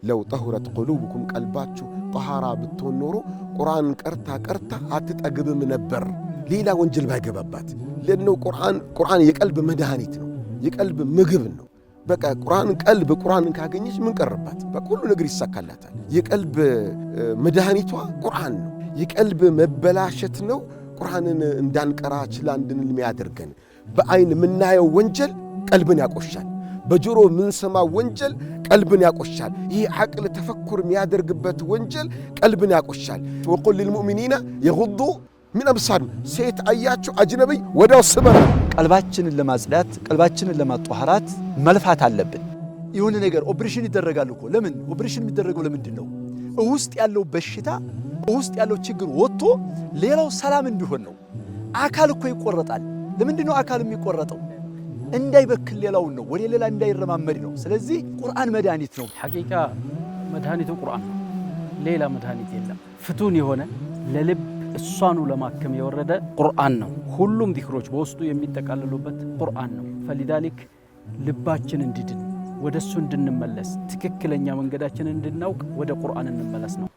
ለው ጠሁረት ቁሉብኩም ቀልባችሁ ጠሃራ ብትሆን ኖሮ ቁርአን ቀርታ አትጠግብም ነበር ሌላ ወንጀል ባይገባባት። ለነው ቁርአን የቀልብ መድኃኒት ነው፣ የቀልብ ምግብ ነው። በቃ ቁርአንን ካገኘች ምን ቀርባት? በሁሉ ነገር ይሳካላታል። የቀልብ መድኃኒቷ ቁርአን ነው። የቀልብ መበላሸት ነው ቁርአንን እንዳንቀራ ችላ እንድንል የሚያደርገን። በአይን የምናየው ወንጀል ቀልብን ያቆሻል። በጆሮ የምንሰማው ወንጀል ቀልብን ያቆሻል። ይህ ዓቅል ተፈኩር የሚያደርግበት ወንጀል ቀልብን ያቆሻል። ወቁል ሊልሙእሚኒና የጉዱ ሚን አብሳሪሂም፣ ሴት አያችሁ አጅነቢይ ወዲያው ስበራ። ቀልባችንን ለማጽዳት ቀልባችንን ለማጧሃራት መልፋት አለብን። ይሁን ነገር ኦፕሬሽን ይደረጋል እኮ። ለምን ኦፕሬሽን የሚደረገው ለምንድን ነው? ውስጥ ያለው በሽታ ውስጥ ያለው ችግር ወጥቶ ሌላው ሰላም እንዲሆን ነው። አካል እኮ ይቆረጣል። ለምንድን ነው አካል የሚቆረጠው? እንዳይበክል ሌላውን ነው፣ ወደ ሌላ እንዳይረማመድ ነው። ስለዚህ ቁርአን መድኃኒት ነው። ሐቂቃ መድኃኒቱ ቁርአን ነው፣ ሌላ መድኃኒት የለም። ፍቱን የሆነ ለልብ እሷኑ ለማከም የወረደ ቁርአን ነው። ሁሉም ዚክሮች በውስጡ የሚጠቃለሉበት ቁርአን ነው። ፈሊዳሊክ ልባችን እንዲድን ወደሱ እንድንመለስ ትክክለኛ መንገዳችንን እንድናውቅ ወደ ቁርአን እንመለስ ነው።